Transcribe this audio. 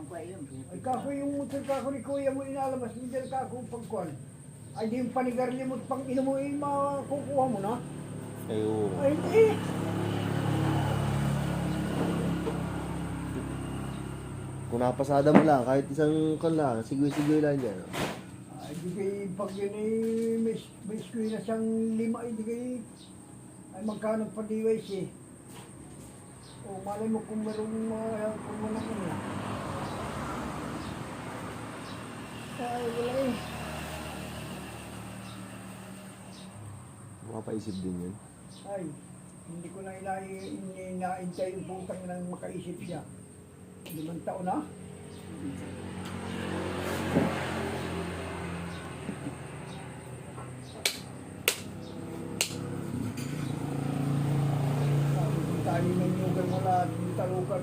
ng kwa yun. Ay kako yung motor kako ni kuya mo inalabas mo dyan kako pagkuhan. Ay di yung panigarli mo pang ino mo makukuha mo na. Ay, oo. Ay hindi. Kung napasada mo lang, kahit isang kan lang, sigoy-sigoy lang dyan. Ay di kay pag yun ay may eskwela siyang 5 ay di kay ay magkano pa DYC. O malay mo kung merong kung wala ko na. Ay wala eh. Makapaisip din yun. Ay, hindi ko na inaintay yung putang nang makaisip siya. 5 taon na? Sabi ko tayo ng yugan wala, talukan.